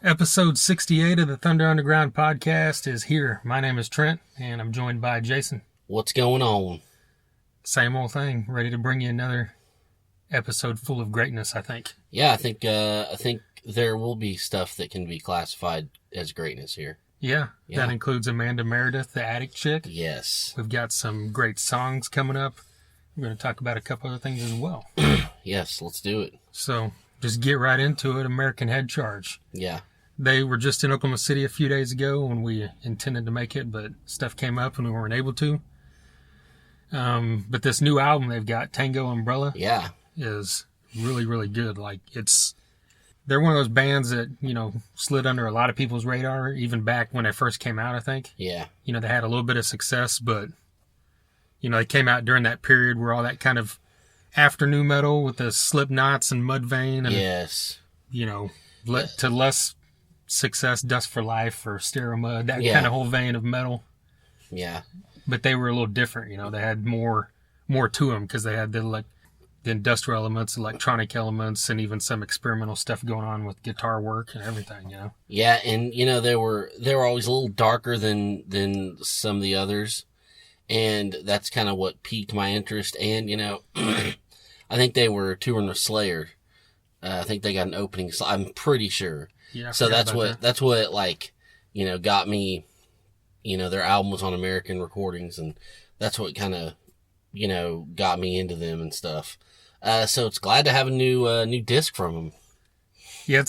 Episode 68 of the Thunder Underground podcast is here. My name is Trent, and I'm joined by Jason. What's going on? Same old thing. Ready to bring you another episode full of greatness, I think. Yeah, I think there will be stuff that can be classified as greatness here. Yeah. That includes Meredith, the Addict Chick. Yes. We've got some great songs coming up. We're going to talk about a couple other things as well. Yes, let's do it. So, just get right into it. American Head Charge. Yeah. They were just in Oklahoma City a few days ago when we intended to make it, but stuff came up and we weren't able to. But this new album they've got, Tango Umbrella, is really, really good. Like, they're one of those bands that, slid under a lot of people's radar, even back when they first came out, I think. Yeah. They had a little bit of success, but, they came out during that period where all that kind of afternoon metal with the Slipknots and Mudvayne and, yes. To less success, Dust for Life or Stereo Mud, that kind of whole vein of metal. Yeah. But they were a little different, they had more to them because they had the industrial elements, electronic elements, and even some experimental stuff going on with guitar work and everything, Yeah, and they were always a little darker than some of the others, and that's kind of what piqued my interest. And I think they were touring with Slayer. I think they got an opening. I'm pretty sure. Yeah. So that's what got me. Their album was on American Recordings, and that's what kind of got me into them and stuff. So it's glad to have a new disc from them. Yeah,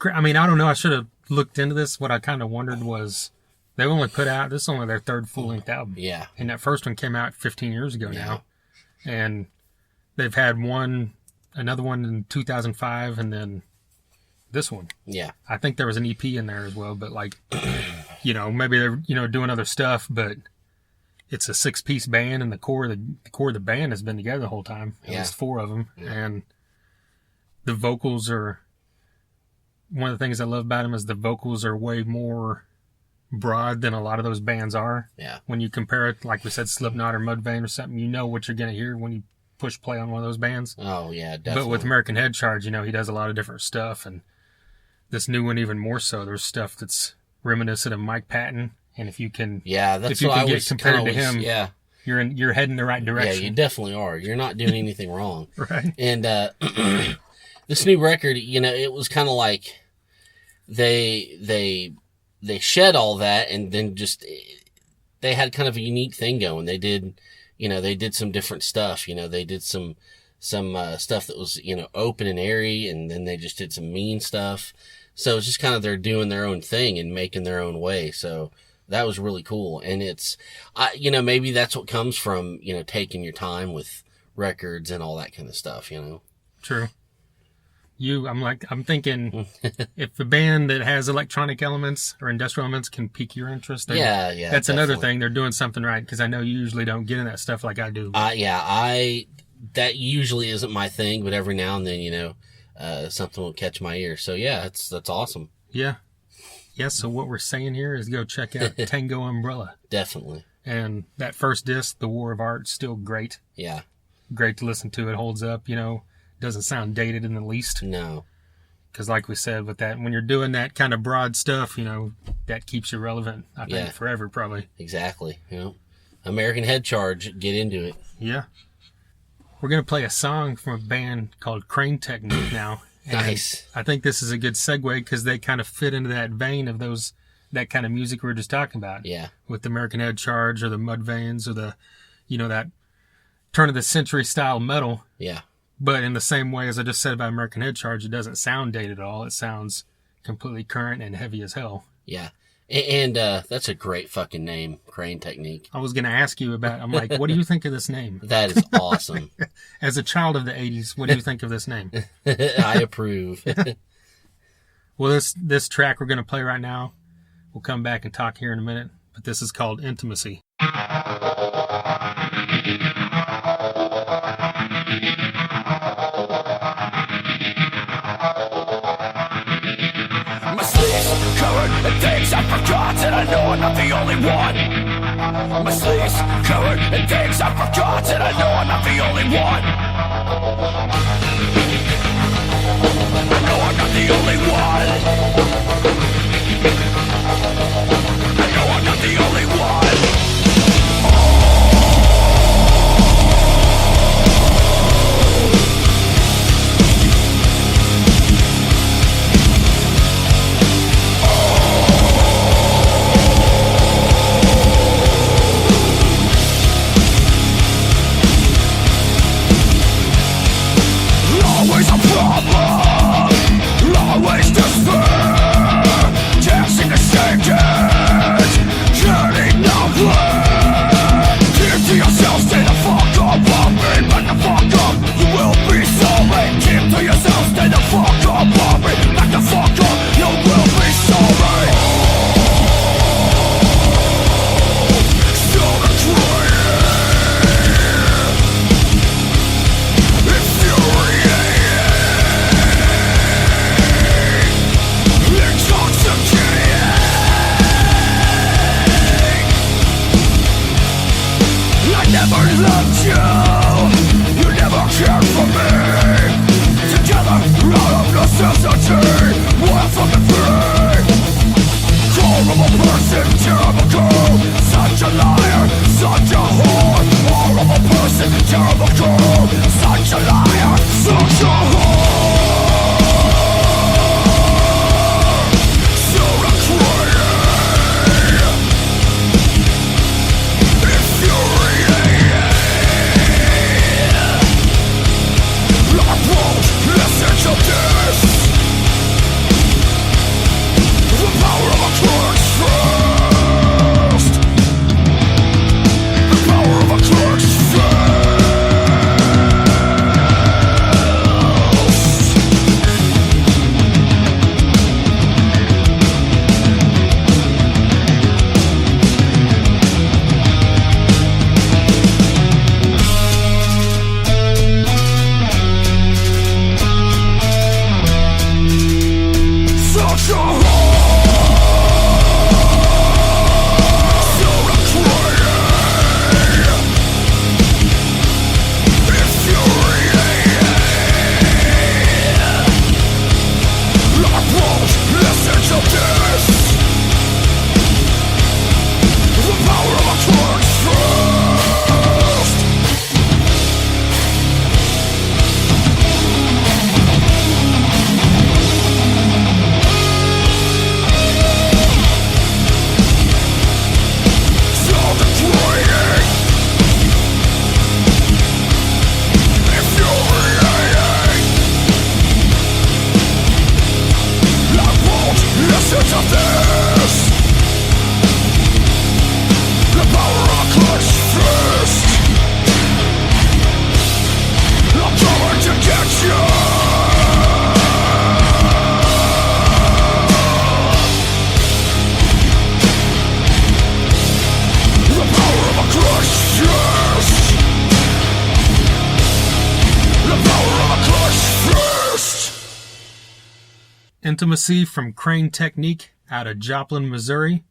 I don't know. I should have looked into this. What I kind of wondered was they only put out, this is only their third full-length album. Yeah. And that first one came out 15 years ago now. And they've had another one in 2005, and then this one. Yeah. I think there was an EP in there as well, but maybe they're, doing other stuff, but it's a 6-piece band, and the core of the band has been together the whole time. At least 4 of them. Yeah. And the vocals are, one of the things I love about them is the vocals are way more broad than a lot of those bands are. Yeah. When you compare it, like we said, Slipknot or Mudvayne or something, you know what you're going to hear when you push play on one of those bands. Oh, yeah, definitely. But with American Head Charge, he does a lot of different stuff, and this new one even more so. There's stuff that's reminiscent of Mike Patton, and if you can, get compared to him, you're heading the right direction. Yeah, you definitely are. You're not doing anything wrong, right? And this new record, it was kind of like they shed all that, and then just they had kind of a unique thing going. They did, they did some different stuff. They did some stuff that was open and airy, and then they just did some mean stuff. So it's just kind of they're doing their own thing and making their own way. So that was really cool. And it's, maybe that's what comes from, taking your time with records and all that kind of stuff, True. I'm thinking if a band that has electronic elements or industrial elements can pique your interest, then that's definitely another thing. They're doing something right, because I know you usually don't get in that stuff like I do. That usually isn't my thing, but every now and then, something will catch my ear. So that's awesome. Yeah. Yeah, so what we're saying here is go check out Tango Umbrella. Definitely. And that first disc, The War of Art, still great. Yeah. Great to listen to. It holds up, doesn't sound dated in the least. No. Because like we said, with that, when you're doing that kind of broad stuff, that keeps you relevant, I think, forever, probably. Exactly. American Head Charge, get into it. Yeah. We're going to play a song from a band called Crane Technique now. Nice. I think this is a good segue because they kind of fit into that vein of that kind of music we were just talking about. Yeah. With the American Head Charge or the Mudvaynes or the, that turn of the century style metal. Yeah. But in the same way as I just said about American Head Charge, it doesn't sound dated at all. It sounds completely current and heavy as hell. Yeah. And that's a great fucking name, Crane Technique. I was going to ask you about, I'm like, what do you think of this name? That is awesome. As a child of the 80s, what do you think of this name? I approve. Well, this track we're going to play right now, we'll come back and talk here in a minute, but this is called Intimacy. Covered in things I forgot, and I know I'm not the only one. My sleeves covered in things I forgot, and I know I'm not the only one. I know I'm not the only one. essence of this. The power of a closed fist. So degrading, infuriating. I won't listen to this. The power of a clenched fist. I'm coming to get you. The power of a clenched fist. The power of a clenched fist. Intimacy from Crane Technique out of Joplin, Missouri.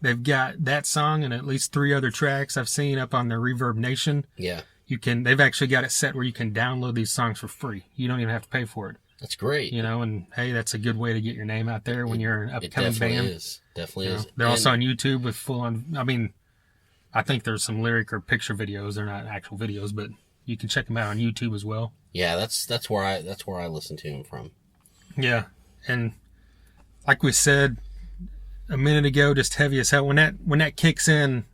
They've got that song and at least 3 other tracks I've seen up on their Reverb Nation. Yeah. They've actually got it set where you can download these songs for free. You don't even have to pay for it. That's great. And hey, that's a good way to get your name out there when you're an upcoming band. Definitely is. They're also on YouTube with full on, I think there's some lyric or picture videos. They're not actual videos, but you can check them out on YouTube as well. Yeah, that's where I listen to them from. Yeah. And like we said a minute ago, just heavy as hell. When that kicks in,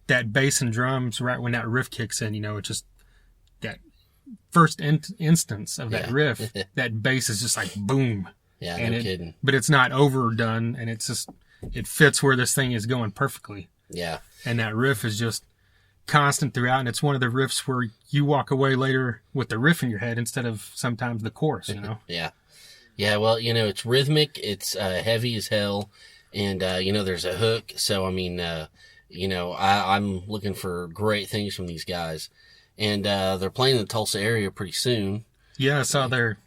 that bass and drums, right when that riff kicks in, it's just that first instance of that riff, that bass is just like boom. Yeah, no kidding. But it's not overdone, and it's just, it fits where this thing is going perfectly. Yeah. And that riff is just constant throughout, and it's one of the riffs where you walk away later with the riff in your head instead of sometimes the chorus, Yeah. Yeah, well, it's rhythmic, it's heavy as hell, and, there's a hook, so, I'm looking for great things from these guys. And they're playing in the Tulsa area pretty soon. Yeah, I saw their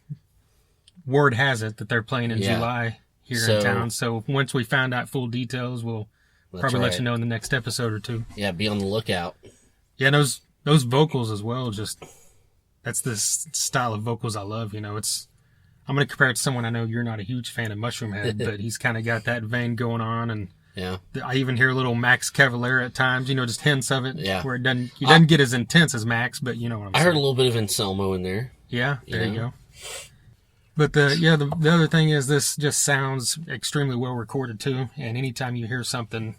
word has it that they're playing in July here in town, so once we find out full details, we'll probably let you know in the next episode or 2. Yeah, be on the lookout. Yeah, those vocals as well, just, that's the style of vocals I love, I'm going to compare it to someone I know you're not a huge fan of, Mushroom Head, but he's kind of got that vein going on, and I even hear a little Max Cavalera at times, just hints of it, where he doesn't get as intense as Max, but you know what I'm saying. I heard a little bit of Anselmo in there. Yeah, there you go. But the other thing is this just sounds extremely well recorded too, and anytime you hear something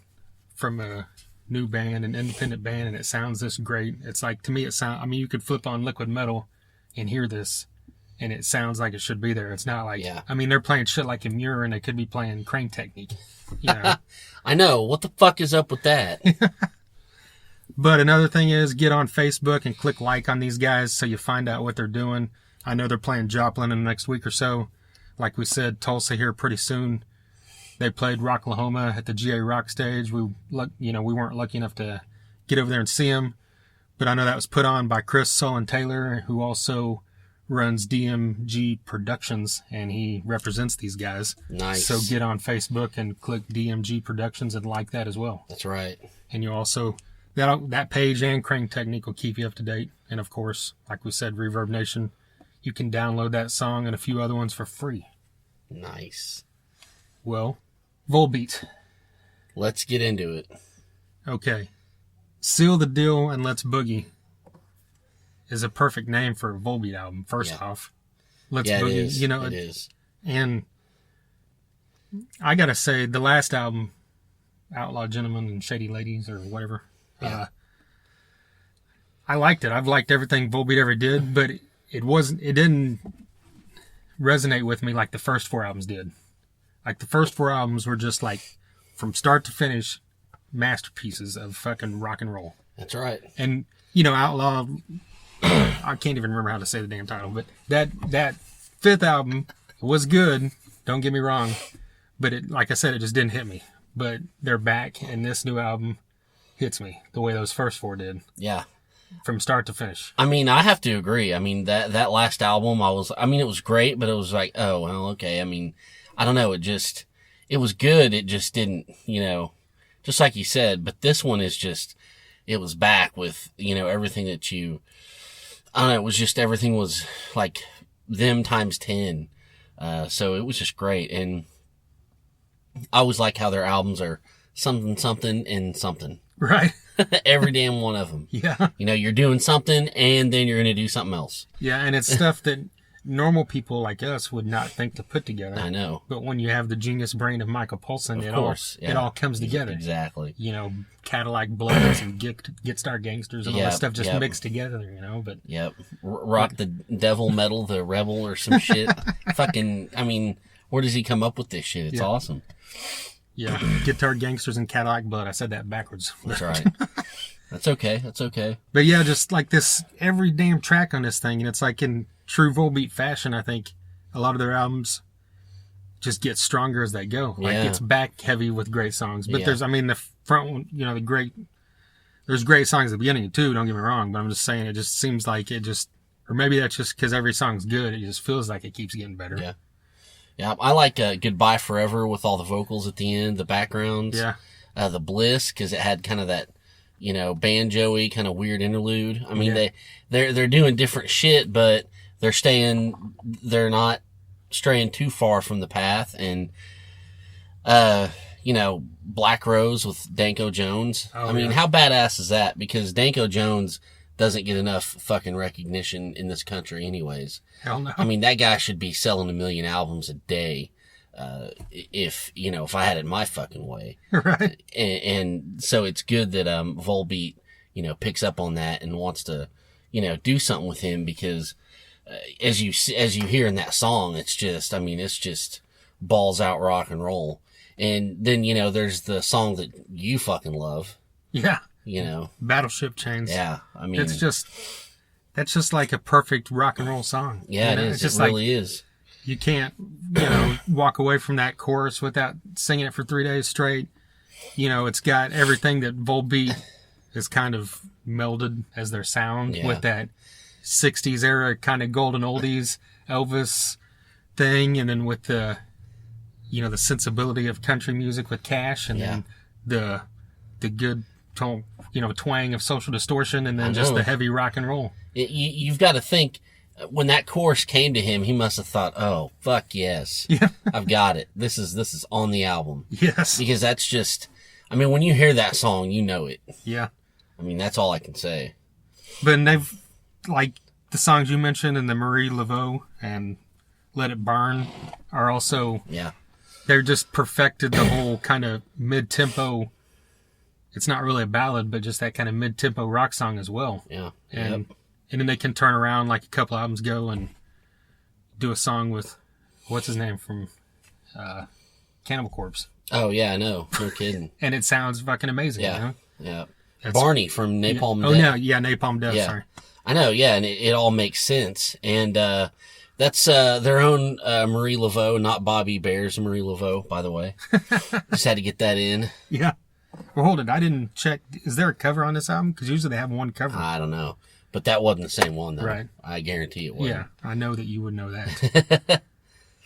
from a new band, an independent band, and it sounds this great, it's like, to me it sounds, you could flip on Liquid Metal and hear this, and it sounds like it should be there. It's not like, they're playing shit like Imure, and they could be playing Crane Technique. I know. What the fuck is up with that? But another thing is, get on Facebook and click like on these guys so you find out what they're doing. I know they're playing Joplin in the next week or so. Like we said, Tulsa here pretty soon. They played Rocklahoma at the GA Rock stage. We weren't lucky enough to get over there and see them, but I know that was put on by Chris Solon Taylor, who also runs DMG Productions, and he represents these guys. Nice. So get on Facebook and click DMG Productions and like that as well. That's right. And you also, that page and Crane Technique will keep you up to date. And of course, like we said, Reverb Nation, you can download that song and a few other ones for free. Nice. Well, Volbeat. Let's get into it. Okay. Seal the Deal and Let's Boogie is a perfect name for a Volbeat album, first off. Let's Boogie. It is. It is. And I gotta say, the last album, Outlaw Gentlemen and Shady Ladies or whatever, I liked it. I've liked everything Volbeat ever did, but it didn't resonate with me like the first 4 albums did. Like the first 4 albums were just like, from start to finish, masterpieces of fucking rock and roll. That's right. And, Outlaw, I can't even remember how to say the damn title, but that 5th album was good, don't get me wrong, but it, like I said, it just didn't hit me. But they're back, and this new album hits me the way those first 4 did. Yeah. From start to finish. I have to agree. That last album, it was great, but it was like, oh, well, okay. I don't know. It was good. It just didn't, just like you said, but this one is just, it was back with, everything that I don't know, it was just, everything was like them times 10. So it was just great. And I always like how their albums are something, something, and something. Right. Every damn one of them. Yeah. You know, you're doing something, and then you're going to do something else. Yeah, and it's stuff that normal people like us would not think to put together. I know. But when you have the genius brain of Michael Poulsen, it all comes together. Exactly. You know, Cadillac Bloods and Get Star Gangsters and all that stuff just mixed together, you know, but... Yep. Rock the Devil Metal, the Rebel or some shit. Fucking, I mean, where does he come up with this shit? It's awesome. Yeah. Guitar Gangsters and Cadillac Blood. I said that backwards. That's right. That's okay. That's okay. But yeah, just like this, every damn track on this thing, and it's like in true Volbeat fashion, I think a lot of their albums just get stronger as they go. Like it's back heavy with great songs. But there's, I mean, the front one, you know, there's great songs at the beginning too, don't get me wrong, but I'm just saying it just seems like it just, or maybe that's just because every song's good, it just feels like it keeps getting better. Yeah. Yeah, I like Goodbye Forever with all the vocals at the end, the backgrounds. Yeah. The Bliss, because it had kind of that, you know, banjo-y kind of weird interlude. I mean, they're doing different shit, but they're not straying too far from the path. And, you know, Black Rose with Danko Jones. I mean, how badass is that? Because Danko Jones doesn't get enough fucking recognition in this country anyways. Hell no. I mean, that guy should be selling 1 million albums a day. If I had it my fucking way. Right. And so it's good that, Volbeat, you know, picks up on that and wants to, you know, do something with him because, as you hear in that song, it's just balls out rock and roll. And then, you know, there's the song that you fucking love. Yeah. You know. Battleship Chains. Yeah. I mean. That's just like a perfect rock and roll song. Yeah, you know? it is. It really is. You can't, you know, walk away from that chorus without singing it for 3 days straight. You know, it's got everything that Volbeat is kind of melded as their sound with that 60s era kind of golden oldies Elvis thing. And then with the, you know, the sensibility of country music with Cash and then the good tone, you know, twang of Social Distortion and then just the heavy rock and roll. You've got to think, when that chorus came to him, he must have thought, "Oh, fuck yes, I've got it. This is on the album." Yes, because that's just, I mean, when you hear that song, you know it. Yeah, I mean, that's all I can say. But they've, like the songs you mentioned, and the Marie Laveau and Let It Burn are also they're just perfected the whole kind of mid-tempo. It's not really a ballad, but just that kind of mid-tempo rock song as well. Yeah, And then they can turn around like a couple albums ago and do a song with, what's his name from Cannibal Corpse. Oh, yeah, I know. No kidding. And it sounds fucking amazing. Yeah, you know? yeah. Barney from Napalm Death. Oh, no, yeah, Napalm Death, sorry. I know, yeah, and it all makes sense. And that's their own Marie Laveau, not Bobby Bear's Marie Laveau, by the way. Just had to get that in. Yeah. Well, hold it. I didn't check. Is there a cover on this album? Because usually they have one cover. I don't know. But that wasn't the same one, though. Right. I guarantee it wasn't. Yeah, I know that you would know that.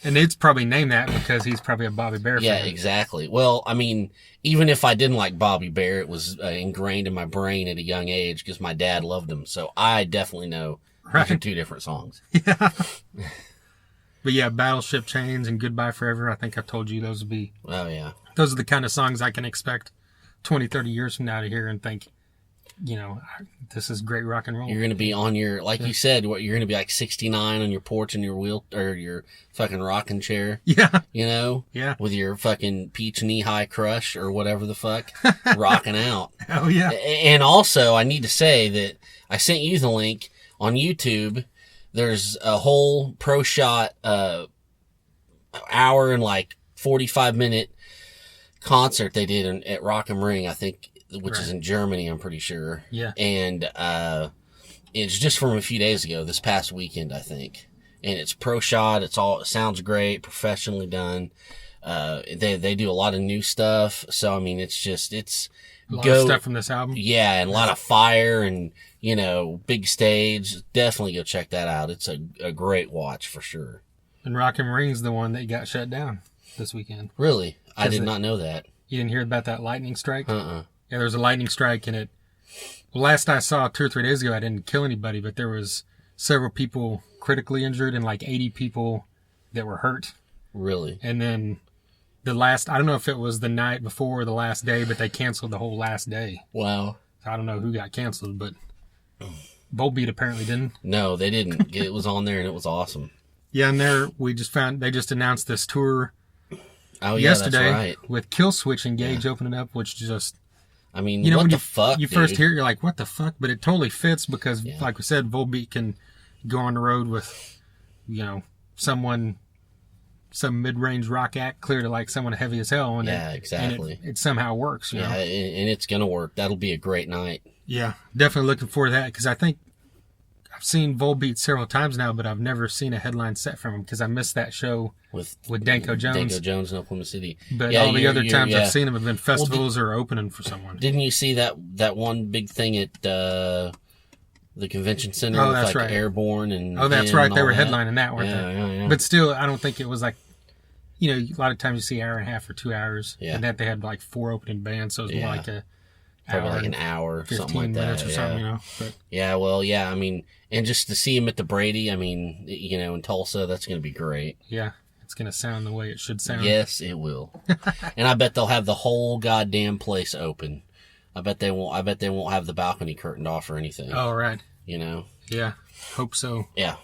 And it's probably named that because he's probably a Bobby Bear fan. Yeah, exactly. Well, I mean, even if I didn't like Bobby Bear, it was ingrained in my brain at a young age because my dad loved him. So I definitely know those are two different songs. Yeah. But yeah, Battleship Chains and Goodbye Forever, I think I told you those would be... Oh, yeah. Those are the kind of songs I can expect 20, 30 years from now to hear and think, you know, this is great rock and roll. You're going to be on your, like you said, you're going to be like 69 on your porch in your wheel, or your fucking rocking chair. Yeah. You know? Yeah. With your fucking peach knee-high crush or whatever the fuck, rocking out. Oh, yeah. And also, I need to say that I sent you the link on YouTube. There's a whole pro shot, hour and like 45-minute concert they did at Rock am Ring, I think, which is in Germany, I'm pretty sure. Yeah. And it's just from a few days ago, this past weekend, I think. And it's pro shot. It sounds great, professionally done. They do a lot of new stuff. So, I mean, it's a lot of stuff from this album. Yeah, and a lot of fire and, you know, big stage. Definitely go check that out. It's a great watch for sure. And Rock am Ring's the one that got shut down this weekend. Really? I did not know that. You didn't hear about that lightning strike? Uh-uh. Yeah, there was a lightning strike, and last I saw 2 or 3 days ago, I didn't kill anybody, but there was several people critically injured and like 80 people that were hurt. Really? And then I don't know if it was the night before or the last day, but they canceled the whole last day. Wow. I don't know who got canceled, but Volbeat apparently didn't. No, they didn't. It was on there and it was awesome. Yeah, and they just announced this tour yesterday that's right. with Killswitch Engage opening up, which just... I mean, you know, what when the fuck, you dude? first hear it, you're like, what the fuck? But it totally fits because, like we said, Volbeat can go on the road with, you know, some mid-range rock act clear to like someone heavy as hell. And exactly. And it somehow works, you know? And it's going to work. That'll be a great night. Yeah, definitely looking forward to that because I think I've seen Volbeat several times now, but I've never seen a headline set from him because I missed that show with Danko Jones. Danko Jones in Oklahoma City. But all the other times I've seen him have been festivals or opening for someone. Didn't you see that one big thing at the convention center with that's like right. Airborne and that's right. They were headlining that, weren't they? Yeah. But still, I don't think it was like, you know, a lot of times you see hour and a half or 2 hours. Yeah. And that they had like 4 opening bands, so it was more like probably like an hour, 15 something like that. minutes or something, you know. But, I mean, and just to see him at the Brady, I mean, you know, in Tulsa, that's going to be great. Yeah, it's going to sound the way it should sound. Yes, it will. And I bet they'll have the whole goddamn place open. I bet they won't have the balcony curtained off or anything. Oh, right. You know? Yeah, hope so. Yeah.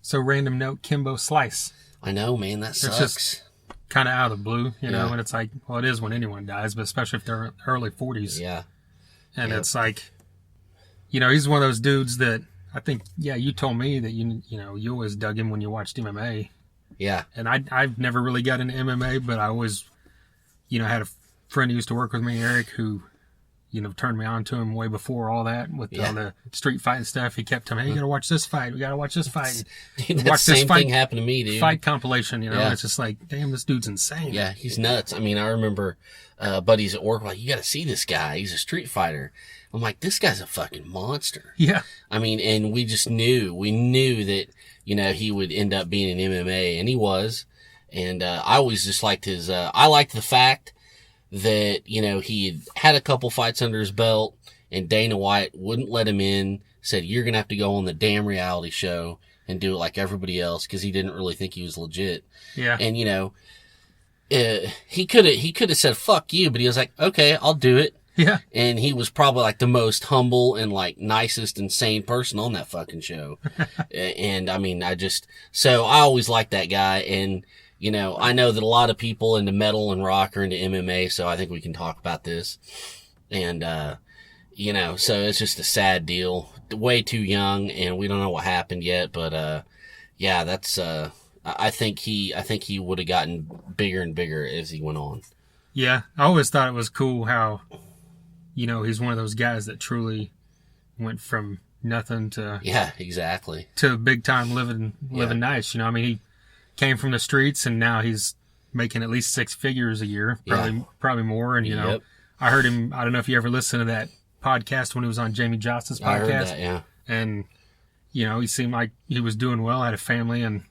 So, random note, Kimbo Slice. I know, man, that sucks. It's just kind of out of the blue, you know, and it's like, well, it is when anyone dies, but especially if they're early 40s. Yeah. And it's like, you know, he's one of those dudes that I think, you told me that, you know, you always dug him when you watched MMA. Yeah. And I've never really got into MMA, but I always, you know, had a friend who used to work with me, Eric, who, you know, turned me on to him way before all that with all the street fighting stuff. He kept telling me, hey, you got to watch this fight. We got to watch this fight. Dude, that same thing happened to me, dude. Fight compilation, you know, it's just like, damn, this dude's insane. Yeah, he's nuts. I mean, I remember buddies at work like, you got to see this guy. He's a street fighter. I'm like, this guy's a fucking monster. Yeah. I mean, and we knew that, you know, he would end up being in MMA, and he was. And I always just liked I liked the fact that, you know, he had a couple fights under his belt, and Dana White wouldn't let him in, said, you're going to have to go on the damn reality show and do it like everybody else, because he didn't really think he was legit. Yeah. And, you know, he could have said, fuck you, but he was like, okay, I'll do it. Yeah. And he was probably like the most humble and like nicest and sane person on that fucking show. And I mean, so I always liked that guy. And, you know, I know that a lot of people into metal and rock are into MMA, so I think we can talk about this. And, you know, so it's just a sad deal. Way too young, and we don't know what happened yet, but, yeah, that's, I think he would have gotten bigger and bigger as he went on. Yeah. I always thought it was cool how, you know, he's one of those guys that truly went from nothing to... Yeah, exactly. ...to big time living nice. You know, I mean, he came from the streets and now he's making at least 6 figures a year, probably more. And, you know, I heard him, I don't know if you ever listened to that podcast when he was on Jamie Joss's podcast. I heard that, yeah. And, you know, he seemed like he was doing well, had a family and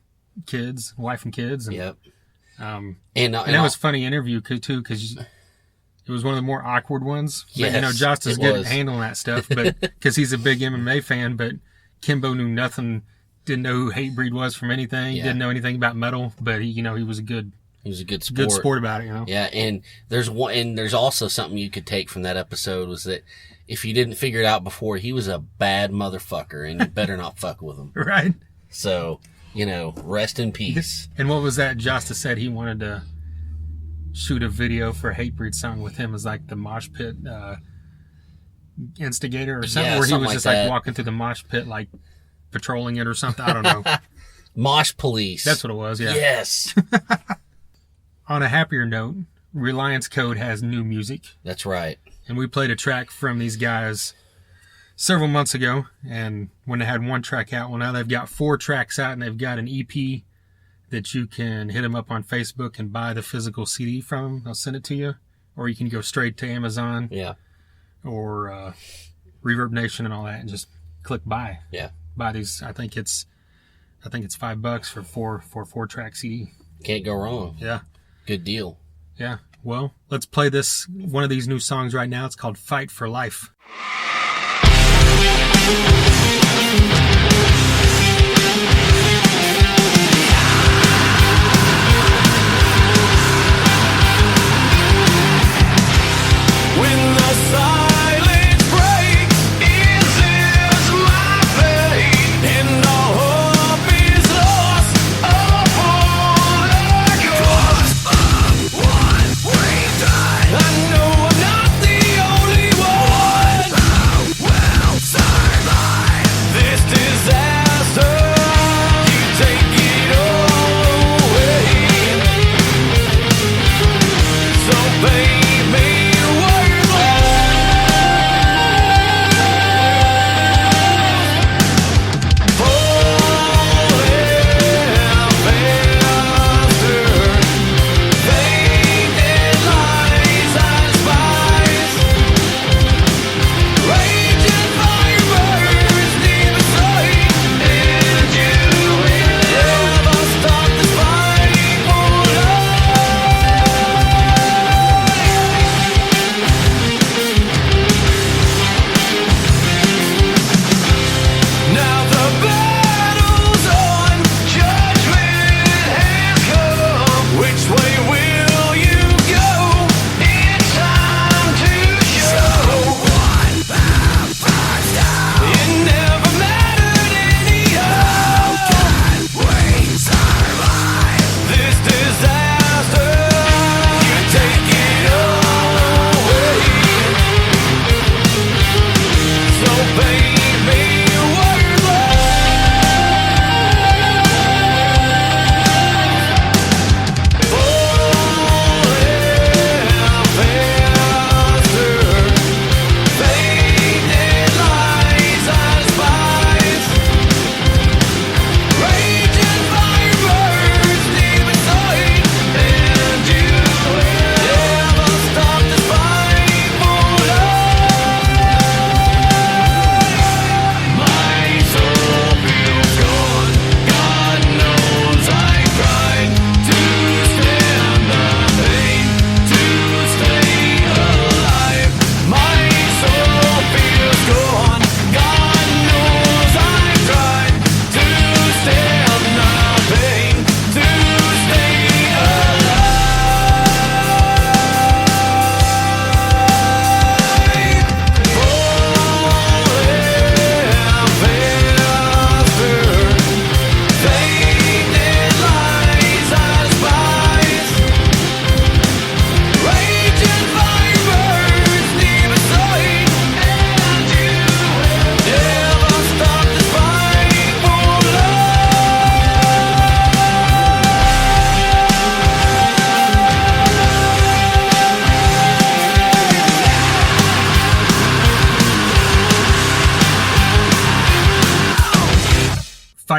kids, wife and kids. And, and that was a funny interview too, because it was one of the more awkward ones. But, you know, Joss is good at handling that stuff, but because he's a big MMA fan, but Kimbo knew nothing, didn't know who Hatebreed was from anything, didn't know anything about metal, but he, you know, he was a good sport about it, you know. Yeah, and there's also something you could take from that episode was that if you didn't figure it out before, he was a bad motherfucker, and you better not fuck with him. Right. So, you know, rest in peace. And what was that? Josta said he wanted to shoot a video for a Hatebreed song with him as like the mosh pit instigator or something, where he was just like walking through the mosh pit, like patrolling it or something. I don't know. Mosh police. That's what it was. Yeah. Yes. On a happier note, Reliance Code has new music. That's right. And we played a track from these guys several months ago, and when they had 1 track out, well, now they've got 4 tracks out, and they've got an EP that you can hit them up on Facebook and buy the physical CD from them. I'll send it to you, or you can go straight to Amazon, or Reverb Nation and all that, and just click buy. Yeah, buy these. I think it's $5 for 4-track CD. Can't go wrong. Yeah, good deal. Yeah. Well, let's play one of these new songs right now. It's called Fight for Life.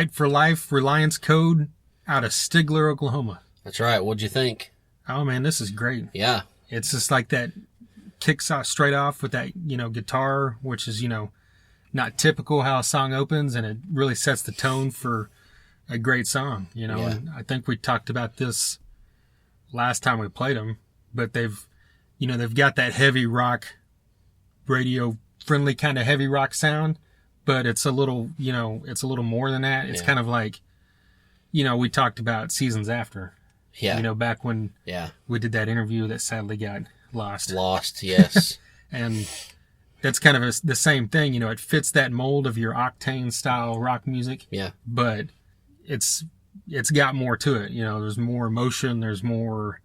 Fight for Life, Reliance Code, out of Stigler, Oklahoma. That's right. What'd you think? Oh, man, this is great. Yeah. It's just like that kicks out straight off with that, guitar, which is, not typical how a song opens, and it really sets the tone for a great song, Yeah. And I think we talked about this last time we played them, but they've got that heavy rock, radio friendly kind of heavy rock sound, but it's a little, it's a little more than that. It's kind of like, we talked about Seasons After. Yeah. Back when we did that interview that sadly got lost. Yes. And that's kind of the same thing. It fits that mold of your Octane style rock music. Yeah. But it's got more to it. There's more emotion. There's more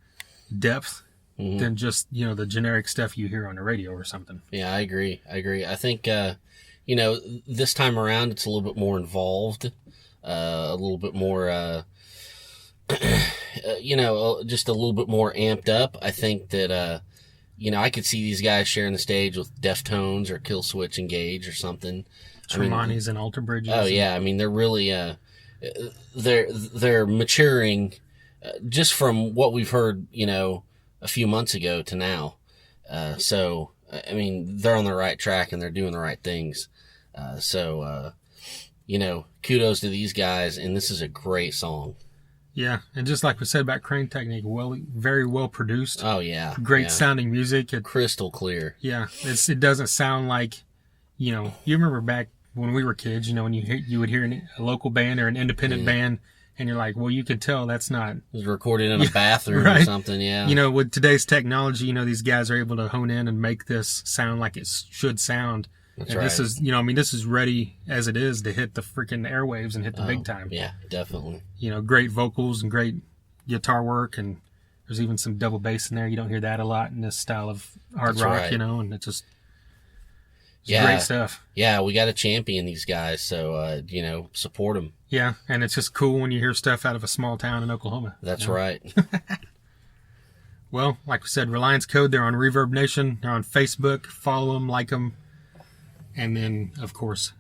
depth than just, the generic stuff you hear on the radio or something. Yeah, I agree. I think, this time around it's a little bit more involved, a little bit more, just a little bit more amped up. I think that, I could see these guys sharing the stage with Deftones or Killswitch Engage or something. Tremonti's and Alter Bridges. Oh yeah, I mean they're really they're maturing just from what we've heard, a few months ago to now. So I mean they're on the right track and they're doing the right things. Kudos to these guys, and this is a great song. Yeah, and just like we said about Crane Technique, very well produced. Oh yeah, great sounding music. Crystal clear. Yeah, it doesn't sound like, you remember back when we were kids, when you would hear a local band or an independent band, and you're like, well, you could tell that's not. It was recorded in a bathroom right? or something. Yeah. With today's technology, these guys are able to hone in and make this sound like it should sound. That's and right. This is, this is ready as it is to hit the freaking airwaves and hit the big time. Yeah, definitely. Great vocals and great guitar work, and there's even some double bass in there. You don't hear that a lot in this style of hard That's rock, right. and it's great stuff. Yeah, we got to champion these guys, so, support them. Yeah, and it's just cool when you hear stuff out of a small town in Oklahoma. That's right. Well, like we said, Reliance Code, they're on Reverb Nation. They're on Facebook. Follow them, like them. And then, of course,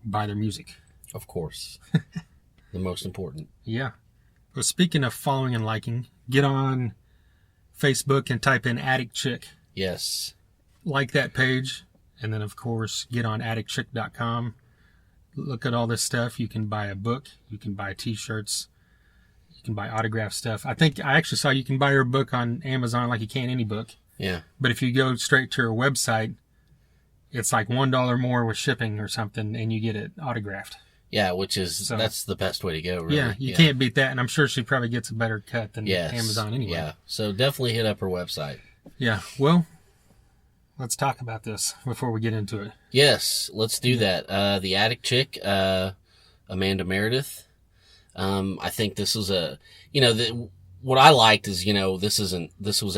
buy their music. Of course. The most important. Yeah. Well, speaking of following and liking, get on Facebook and type in Addict Chick. Yes. Like that page. And then, of course, get on addictchick.com. Look at all this stuff. You can buy a book. You can buy T-shirts. You can buy autographed stuff. I actually saw you can buy her book on Amazon like you can any book. Yeah. But if you go straight to her website, it's like $1 more with shipping or something, and you get it autographed. Yeah, that's the best way to go, really. Yeah, you can't beat that, and I'm sure she probably gets a better cut than Amazon anyway. Yeah, so definitely hit up her website. Yeah, well, let's talk about this before we get into it. Yes, let's do that. The Addict Chick, Amanda Meredith. I think this was what I liked is, this was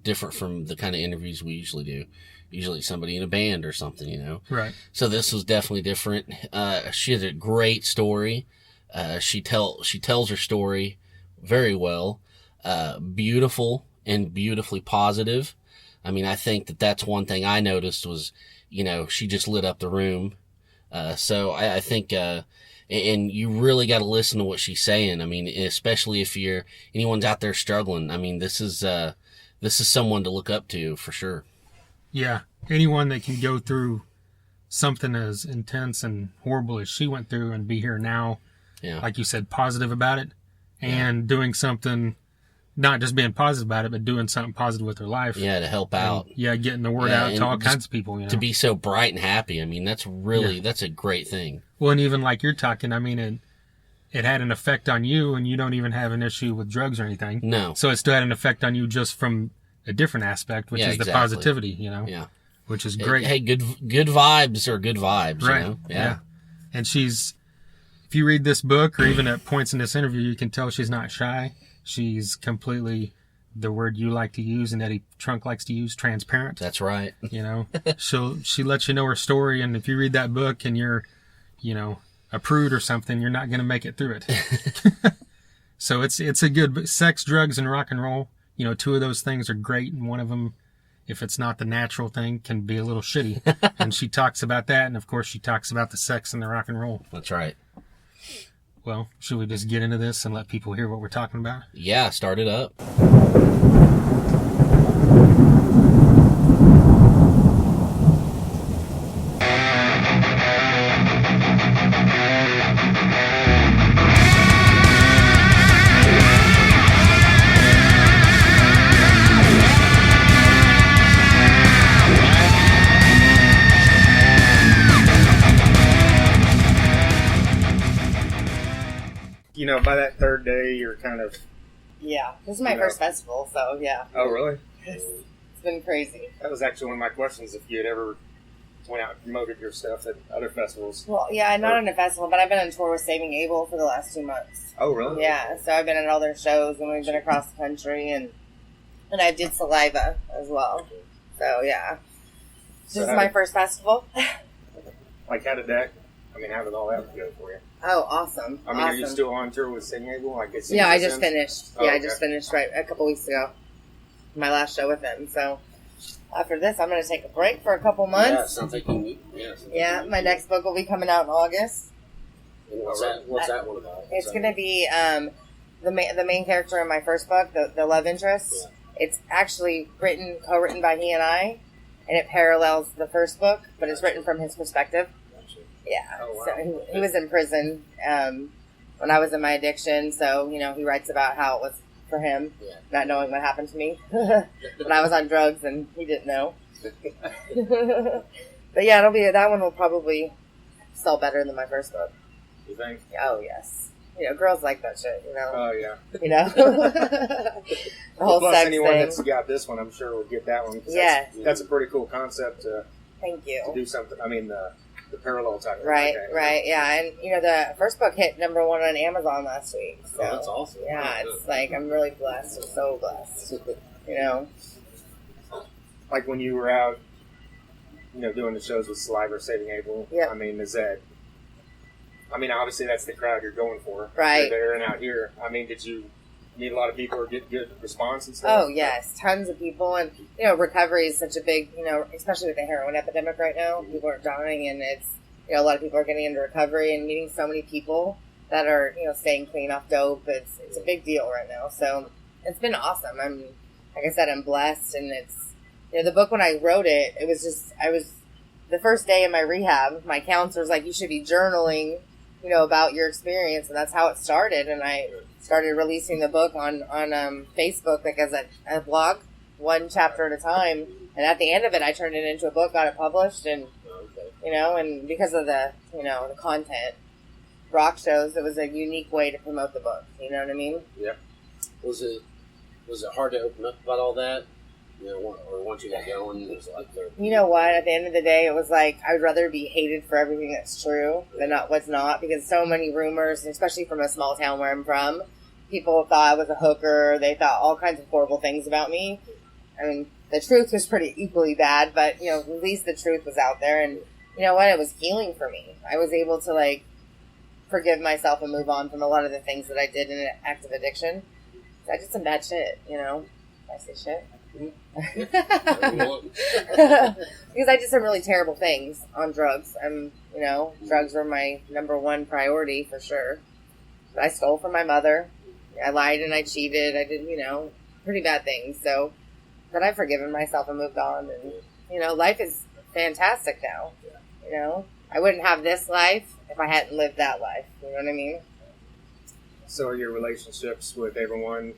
different from the kind of interviews we usually do. Usually somebody in a band or something, Right. So this was definitely different. She has a great story. She tells her story very well. Beautiful and beautifully positive. I mean, I think that's one thing I noticed was, she just lit up the room. So I think, and you really got to listen to what she's saying. I mean, especially if anyone's out there struggling. I mean, this is someone to look up to for sure. Yeah, anyone that can go through something as intense and horrible as she went through and be here now, like you said, positive about it, and doing something, not just being positive about it, but doing something positive with her life. Yeah, to help out. Yeah, getting the word out to all kinds of people. To be so bright and happy, I mean, that's a great thing. Well, and even like you're talking, I mean, it had an effect on you, and you don't even have an issue with drugs or anything. No. So it still had an effect on you just from a different aspect, which is the positivity, Yeah. Which is great. Hey, good vibes are good vibes, right? Yeah. And if you read this book or even at points in this interview, you can tell she's not shy. She's completely, the word you like to use and Eddie Trunk likes to use, transparent. That's right. She lets you know her story, and if you read that book and you're, a prude or something, you're not going to make it through it. So it's a good sex, drugs, and rock and roll. Two of those things are great, and one of them if it's not the natural thing, can be a little shitty. And she talks about that, and of course she talks about the sex and the rock and roll. That's right. Well, should we just get into this and let people hear what we're talking about? Yeah, start it up. You know, by that third day, you're kind of... Yeah, this is my first festival, so yeah. Oh, really? It's been crazy. That was actually one of my questions, if you had ever went out and promoted your stuff at other festivals. Well, yeah, not on a festival, but I've been on tour with Saving Abel for the last 2 months. Oh, really? Yeah, so I've been at all their shows, and we've been across the country, and I did Saliva as well. So, yeah. This is my first festival. Like, how did all that go for you? Oh, awesome. I mean, awesome. Are you still on tour with Saving Abel? Yeah, I just finished. Oh, yeah, okay. I just finished a couple weeks ago. My last show with them, so... After this, I'm going to take a break for a couple months. Yeah, sounds like you need. Yeah, my next book will be coming out in August. And what's that one about? It's going to be the main character in my first book, the love interest. Yeah. It's actually co-written by he and I, and it parallels the first book, but it's written from his perspective. Yeah. Oh, wow. So he was in prison when I was in my addiction, so he writes about how it was for him, not knowing what happened to me when I was on drugs and he didn't know. But yeah, that one will probably sell better than my first book. You think? Oh yes, girls like that shit. Oh yeah. The whole Plus, sex anyone thing. that's got this one, I'm sure will get that one. Yeah. That's a pretty cool concept to Thank you. do something. I mean, the parallel type of Right, thing. right, yeah, and the first book hit #1 on Amazon last week. So Oh, that's awesome. yeah, it's like I'm really blessed. I'm so blessed. Like when you were out, doing the shows with Saliva or Saving Abel. Yeah. I mean, obviously that's the crowd you're going for. Right. You're there and out here. I mean, did you meet a lot of people or get good response and stuff? Oh yes, tons of people, and recovery is such a big, especially with the heroin epidemic right now. People are dying, and it's a lot of people are getting into recovery and meeting so many people that are staying clean off dope. It's a big deal right now, so it's been awesome. Like I said, I'm blessed, and it's the book when I wrote it, it was the first day of my rehab. My counselor's like, you should be journaling, about your experience, and that's how it started. And I started releasing the book on Facebook, like as a blog, one chapter at a time. And at the end of it, I turned it into a book, got it published, and and because of the the content, rock shows, it was a unique way to promote the book. You know what I mean? Yeah. Was it hard to open up about all that? Or once you got going, it was like... You know what? At the end of the day, it was like, I would rather be hated for everything that's true than not what's not, because so many rumors, especially from a small town where I'm from, people thought I was a hooker. They thought all kinds of horrible things about me. I mean, the truth was pretty equally bad, but, at least the truth was out there. And you know what? It was healing for me. I was able to, forgive myself and move on from a lot of the things that I did in an active addiction. I did some bad shit, I say shit. Because I did some really terrible things on drugs. Drugs were my #1 priority for sure. But I stole from my mother. I lied and I cheated. I did, pretty bad things. So, but I've forgiven myself and moved on. And, life is fantastic now. I wouldn't have this life if I hadn't lived that life. You know what I mean? So are your relationships with everyone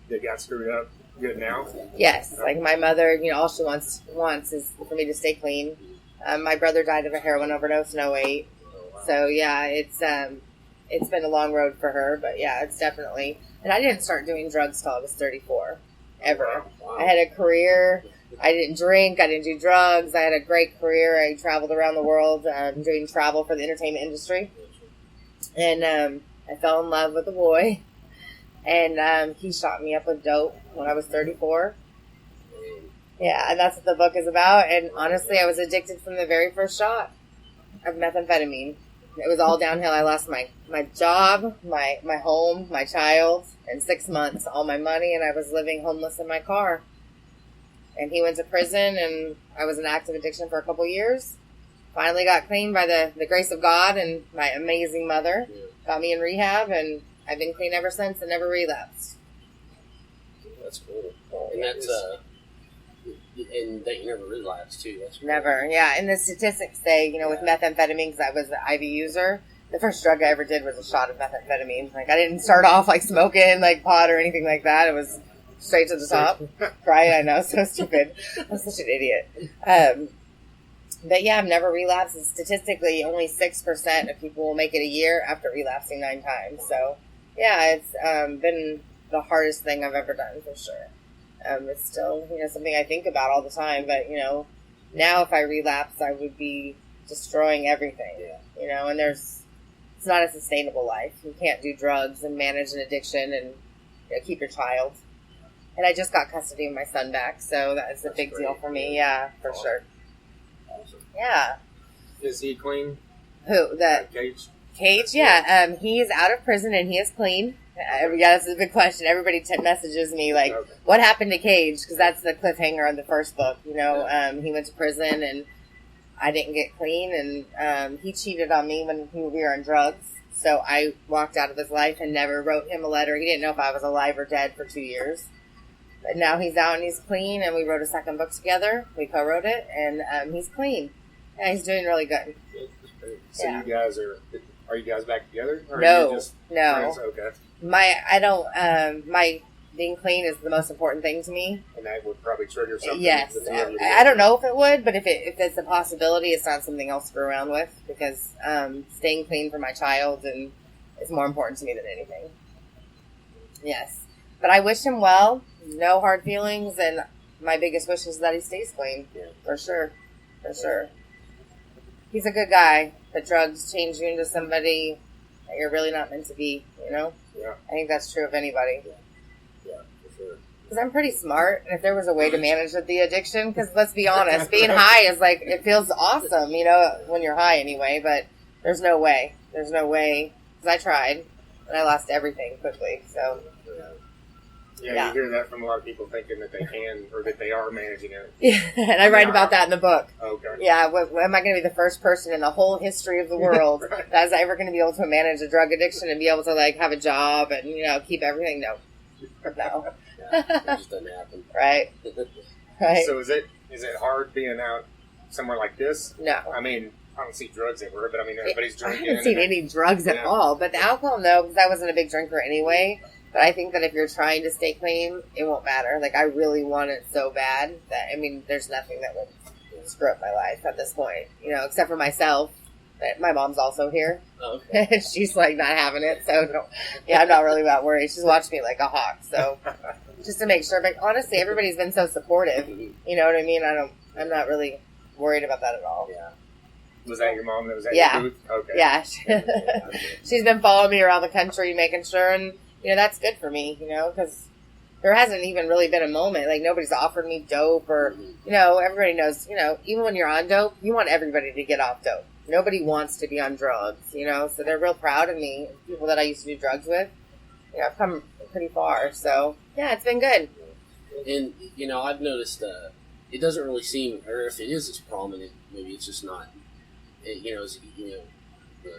that got screwed up good now? Yes. Like my mother, all she wants is for me to stay clean. My brother died of a heroin overdose in '08. So yeah, it's been a long road for her, but yeah, it's definitely. And I didn't start doing drugs till I was 34, ever. Wow. I had a career. I didn't drink. I didn't do drugs. I had a great career. I traveled around the world doing travel for the entertainment industry. And I fell in love with a boy. And he shot me up with dope when I was 34. Yeah, and that's what the book is about. And honestly, I was addicted from the very first shot of methamphetamine. It was all downhill. I lost my job, my home, my child, in 6 months, all my money, and I was living homeless in my car. And he went to prison, and I was in active addiction for a couple years. Finally got clean by the grace of God and my amazing mother. Got me in rehab, and I've been clean ever since and never relapsed. That's cool. And that's, and that you never relapsed, too. That's cool. Never, yeah. And the statistics say, with methamphetamine, because I was an IV user, the first drug I ever did was a shot of methamphetamine. Like, I didn't start off, like, smoking, like, pot or anything like that. It was straight to the top. Right? I know, so stupid. I'm such an idiot. But yeah, I've never relapsed. And statistically, only 6% of people will make it a year after relapsing 9 times. So, yeah, it's been the hardest thing I've ever done, for sure. It's still, something I think about all the time. But, now if I relapse, I would be destroying everything. And it's not a sustainable life. You can't do drugs and manage an addiction and keep your child. And I just got custody of my son back, so that's a big deal for me. Yeah, for sure. Awesome. Yeah. Is he clean? Who? Cage? Cage? Yeah. He is out of prison and he is clean. Yeah, that's a big question. Everybody messages me like, what happened to Cage? Because that's the cliffhanger of the first book. He went to prison and I didn't get clean, and he cheated on me when we were on drugs. So I walked out of his life and never wrote him a letter. He didn't know if I was alive or dead for 2 years. But now he's out and he's clean, and we wrote a second book together. We co-wrote it, and he's clean. Yeah, he's doing really good. So you guys are you guys back together? Or No, are you just no. friends? Okay. My being clean is the most important thing to me. And that would probably trigger something. Yes. the two of you I don't know if it would, but if it's a possibility, it's not something else to screw around with, because staying clean for my child is more important to me than anything. Yes. But I wish him well. No hard feelings, and my biggest wish is that he stays clean. Yeah. For sure. For sure. He's a good guy, but drugs change you into somebody that you're really not meant to be, Yeah. I think that's true of anybody. Yeah, for sure. Because I'm pretty smart, and if there was a way to manage the addiction, because let's be honest, being high is like, it feels awesome, when you're high anyway, but there's no way. There's no way. Because I tried, and I lost everything quickly, so... Yeah, you hear that from a lot of people thinking that they can, or that they are managing it. Yeah, and I write about that in the book. Okay. Yeah, am I going to be the first person in the whole history of the world that's ever going to be able to manage a drug addiction and be able to, have a job and, keep everything? No. No. Yeah, it just doesn't happen. Right. Right. So is it hard being out somewhere like this? No. I mean, I don't see drugs everywhere, but I mean, everybody's I drinking. haven't seen any drugs at all, but the alcohol, no, because I wasn't a big drinker anyway. But I think that if you're trying to stay clean, it won't matter. I really want it so bad that, there's nothing that would screw up my life at this point, except for myself. But my mom's also here. Oh, okay. And she's, not having it. So, no, I'm not really that worried. She's watched me like a hawk. So, just to make sure. But honestly, everybody's been so supportive. You know what I mean? I'm not really worried about that at all. Yeah. Was that your mom that was at your booth? Okay. Yeah. She's been following me around the country, making sure, and that's good for me, because there hasn't even really been a moment. Nobody's offered me dope or, everybody knows, even when you're on dope, you want everybody to get off dope. Nobody wants to be on drugs, so they're real proud of me. People that I used to do drugs with, I've come pretty far. So, yeah, it's been good. And, I've noticed it doesn't really seem, or if it is as prominent, maybe it's just not, the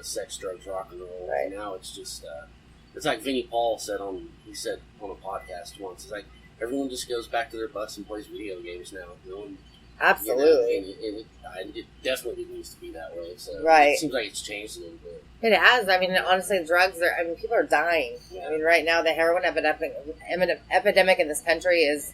sex, drugs, rock and roll. Right. Now it's just... it's like Vinnie Paul said on a podcast once. It's like everyone just goes back to their bus and plays video games now. Absolutely. And it definitely needs to be that way. So right. It seems like it's changed a little bit. It has. Honestly, drugs are. People are dying. Yeah. Right now the heroin epidemic in this country is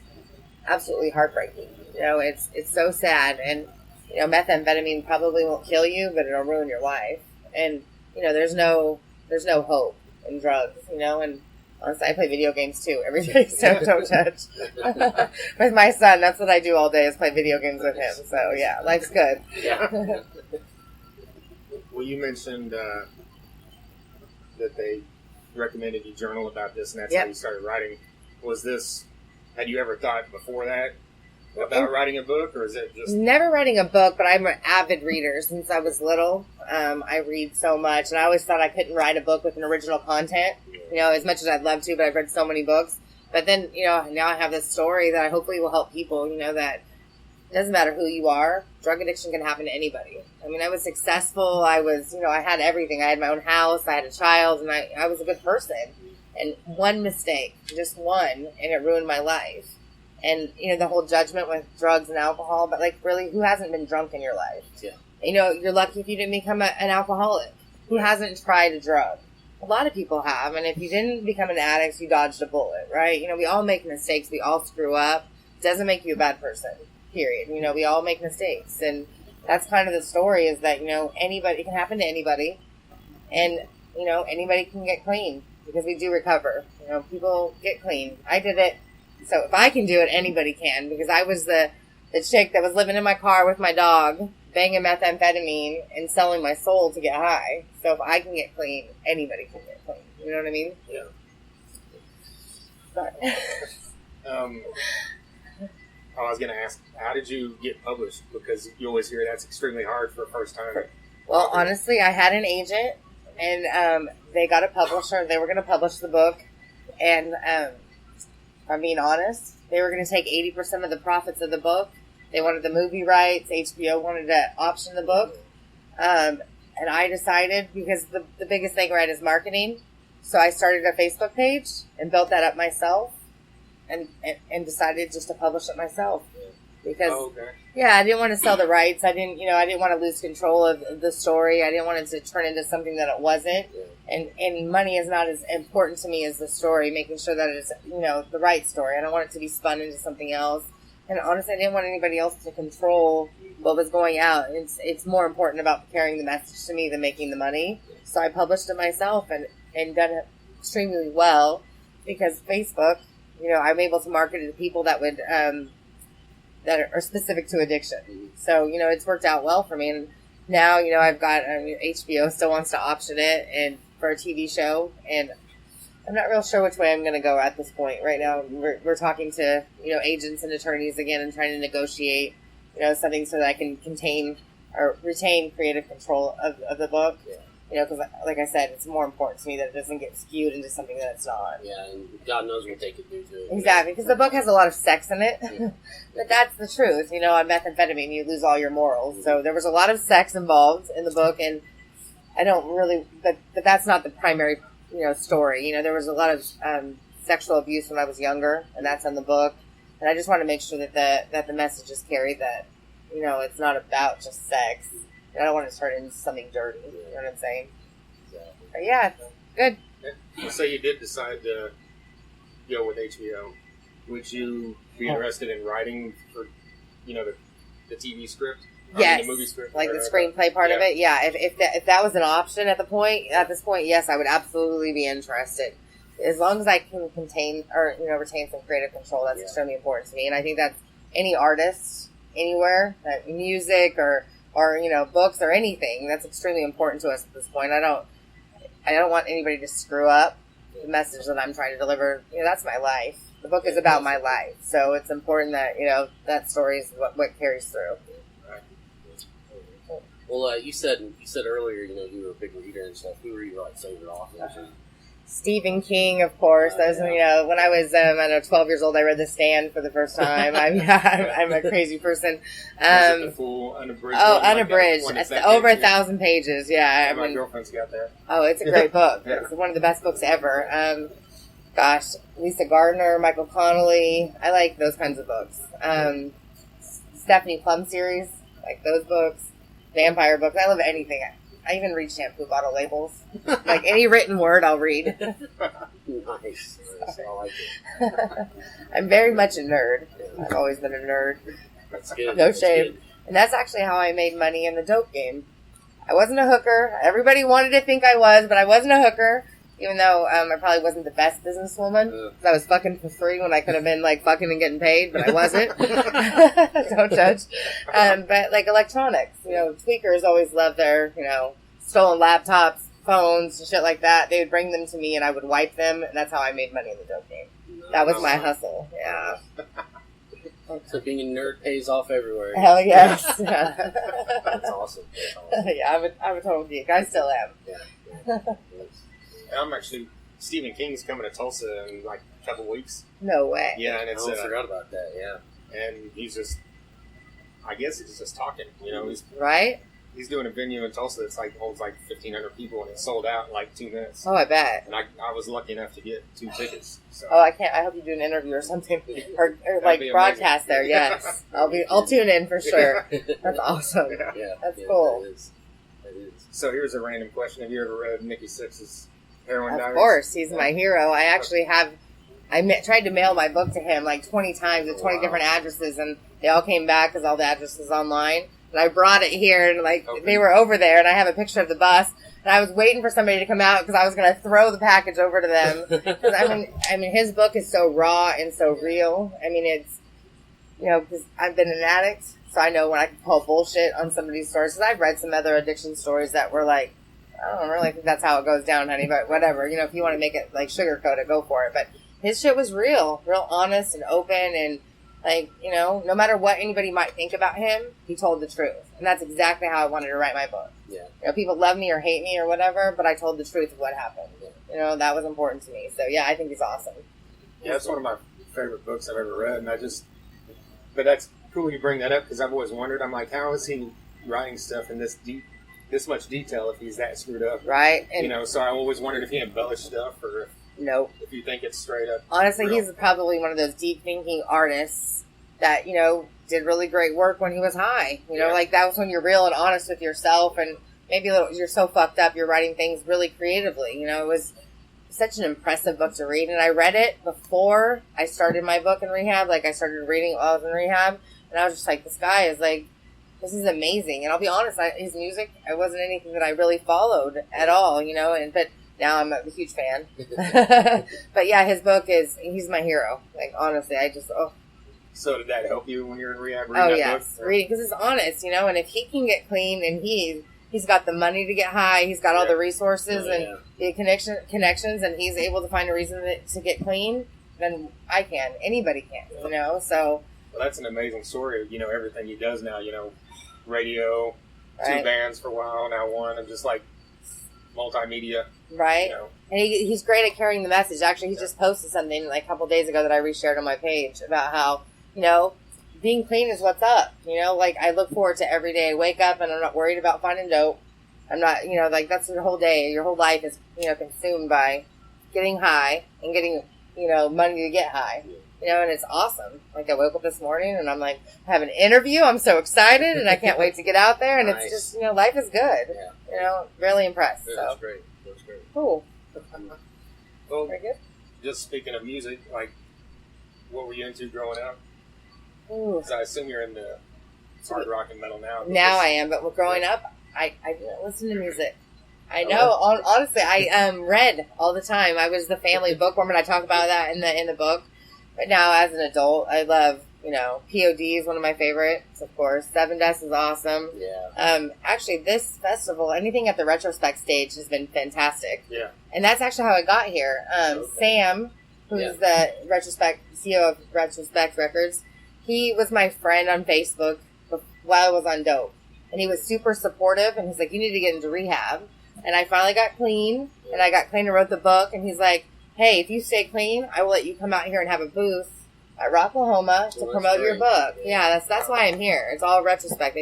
absolutely heartbreaking. It's so sad, and methamphetamine probably won't kill you, but it'll ruin your life. And there's no hope in drugs, and honestly, I play video games too every day, so don't judge. With my son, that's what I do all day is play video games with him, so yeah, life's good. Yeah. Well, you mentioned that they recommended you journal about this, and that's how you started writing. Had you ever thought before that about writing a book, or is it just... Never writing a book, but I'm an avid reader since I was little. I read so much, and I always thought I couldn't write a book with an original content, as much as I'd love to, but I've read so many books. But then, now I have this story that I hopefully will help people, that it doesn't matter who you are. Drug addiction can happen to anybody. I mean, I was successful. I was, I had everything. I had my own house. I had a child, and I was a good person. And one mistake, just one, and it ruined my life. And, the whole judgment with drugs and alcohol, but, like, really, who hasn't been drunk in your life? Yeah. You're lucky if you didn't become an alcoholic. Who hasn't tried a drug? A lot of people have. And if you didn't become an addict, you dodged a bullet, right? We all make mistakes. We all screw up. It doesn't make you a bad person, period. We all make mistakes. And that's kind of the story is that, anybody, it can happen to anybody. And, anybody can get clean because we do recover. People get clean. I did it. So if I can do it, anybody can, because I was the chick that was living in my car with my dog, banging methamphetamine and selling my soul to get high. So if I can get clean, anybody can get clean. You know what I mean? Yeah. Sorry. I was going to ask, how did you get published? Because you always hear that's extremely hard for a first time. Well, honestly, I had an agent, and they got a publisher. They were going to publish the book, and if I'm being honest, they were going to take 80% of the profits of the book. They wanted the movie rights. HBO wanted to option the book. And I decided, because the biggest thing, right, is marketing. So I started a Facebook page and built that up myself and decided just to publish it myself. Because, I didn't want to sell the rights. I didn't want to lose control of the story. I didn't want it to turn into something that it wasn't. And money is not as important to me as the story, making sure that it's, the right story. I don't want it to be spun into something else. And honestly, I didn't want anybody else to control what was going out. It's more important about carrying the message to me than making the money. So I published it myself and done it extremely well because Facebook, I'm able to market it to people that would, that are specific to addiction. So, it's worked out well for me. And now, I've got, HBO still wants to option it and for a TV show. And I'm not real sure which way I'm going to go at this point. Right now, we're talking to, agents and attorneys again and trying to negotiate, something so that I can retain creative control of the book. Because, like I said, it's more important to me that it doesn't get skewed into something that it's not. Yeah, and God knows what they could do to it. Exactly, because the book has a lot of sex in it. But that's the truth. On methamphetamine, you lose all your morals. So there was a lot of sex involved in the book, and I don't really... But that's not the primary, story. There was a lot of sexual abuse when I was younger, and that's in the book. And I just want to make sure that the message is carried that, it's not about just sex. I don't want to turn into something dirty. You know what I'm saying? But yeah, good. So you did decide to go with HBO. Would you be interested in writing for, the TV script? Yes, the movie script, like the screenplay part of it. Yeah, if that was an option at this point, yes, I would absolutely be interested. As long as I can retain some creative control, that's extremely important to me. And I think that's any artist anywhere, music or books or anything, that's extremely important to us at this point. I don't want anybody to screw up the message that I'm trying to deliver. That's my life. The book is about my life, so it's important that that story is what carries through. Well, you said earlier, you were a big reader and stuff. Who were your favorite authors? Stephen King, of course. That was, when I was 12 years old, I read The Stand for the first time. I'm a crazy person. Was it the full unabridged? Oh, unabridged. It's over 1,000 pages. Yeah, my girlfriend's got that. Oh, it's a great book. It's one of the best books ever. Lisa Gardner, Michael Connolly. I like those kinds of books. Stephanie Plum series, like those books. Vampire books. I love anything. I even read shampoo bottle labels. Like any written word, I'll read. Nice. I like it. I'm very much a nerd. I've always been a nerd. That's good. No shame. And that's actually how I made money in the dope game. I wasn't a hooker. Everybody wanted to think I was, but I wasn't a hooker. Even though I probably wasn't the best businesswoman. Because I was fucking for free when I could have been like fucking and getting paid, but I wasn't. Don't judge. But like electronics, tweakers always love their, stolen laptops, phones, and shit like that. They would bring them to me and I would wipe them, and that's how I made money in the dope game. That was my hustle. Yeah. So being a nerd pays off everywhere. Hell yes. That's awesome. Yeah, I'm a total geek. I still am. Yeah. I'm actually, Stephen King's coming to Tulsa in like couple weeks. No way. Yeah, and it's I forgot about that. Yeah, and he's just, I guess he's just talking. You know, he's doing a venue in Tulsa that's like holds like 1,500 people, and it sold out in like 2 minutes. Oh, I bet. And I was lucky enough to get 2 tickets. So. Oh, I can't. I hope you do an interview or something, or like broadcast there. Yes, I'll tune in for sure. That's awesome. That's cool. That is. So here's a random question: have you ever read Nikki Sixx's Heroin Diaries? Of course, he's my hero. I actually have. Tried to mail my book to him like 20 times at 20 different addresses, and they all came back because all the addresses online. And I brought it here, and they were over there, and I have a picture of the bus. And I was waiting for somebody to come out because I was going to throw the package over to them. Because I mean, his book is so raw and so real. I mean, it's, you know, because I've been an addict, so I know when I can call bullshit on somebody's stories. Because I've read some other addiction stories that were like, I don't really think that's how it goes down, honey, but whatever. You know, if you want to make it like sugarcoat it, go for it. But his shit was real honest and open, and like, you know, no matter what anybody might think about him, he told the truth. And that's exactly how I wanted to write my book. Yeah. You know, people love me or hate me or whatever, but I told the truth of what happened. You know, that was important to me. So yeah, I think he's awesome. Yeah, that's one of my favorite books I've ever read, and but that's cool you bring that up, because I've always wondered, I'm like, how is he writing stuff in this much detail if he's that screwed up? Right. And you know, so I always wondered if he embellished stuff or nope. If you think it's straight up. Honestly, real. He's probably one of those deep thinking artists that, you know, did really great work when he was high. You know, like that was when you're real and honest with yourself, and maybe you're so fucked up you're writing things really creatively. You know, it was such an impressive book to read, and I read it before I started my book in rehab. Like I started reading it while I was in rehab, and I was just like, this guy is like, this is amazing. And I'll be honest, his music, it wasn't anything that I really followed at all, you know, but now I'm a huge fan. But yeah, his book he's my hero. Like, honestly, So did that help you when you were in rehab? Yes. Reading, because it's honest, you know, and if he can get clean, and he's got the money to get high, he's got all the resources and the connections, and he's able to find a reason to get clean, then I can. Anybody can, you know, so. Well, that's an amazing story of, you know, everything he does now, you know, radio, 2 bands for a while, now 1, and just like multimedia. Right. You know. And he's great at carrying the message. Actually, he just posted something like a couple days ago that I reshared on my page about how, you know, being clean is what's up. You know, like I look forward to every day I wake up and I'm not worried about finding dope. I'm not, you know, like that's your whole day. Your whole life is, you know, consumed by getting high and getting, you know, money to get high. You know, and it's awesome. Like I woke up this morning and I'm like, I have an interview. I'm so excited and I can't wait to get out there. And it's just, you know, life is good. Yeah. You know, really impressed. Yeah, so. That's great. That's great. Cool. Well, very good. Just speaking of music, like, what were you into growing up? Because I assume you're into hard rock and metal now. Now I am, but growing up, I didn't listen to music. I know. Honestly, I read all the time. I was the family bookworm, and I talk about that in the book. But now, as an adult, I love, you know, POD is one of my favorites, of course. Seven Dust is awesome. Yeah. Actually, this festival, anything at the Retrospect stage has been fantastic. Yeah. And that's actually how I got here. Sam, who's the CEO of Retrospect Records, he was my friend on Facebook while I was on dope. And he was super supportive, and he's like, you need to get into rehab. And I finally got clean, and I got clean and wrote the book, and he's like, hey, if you stay clean, I will let you come out here and have a booth at Rocklahoma to promote your book. Yeah, that's why I'm here. It's all Retrospect.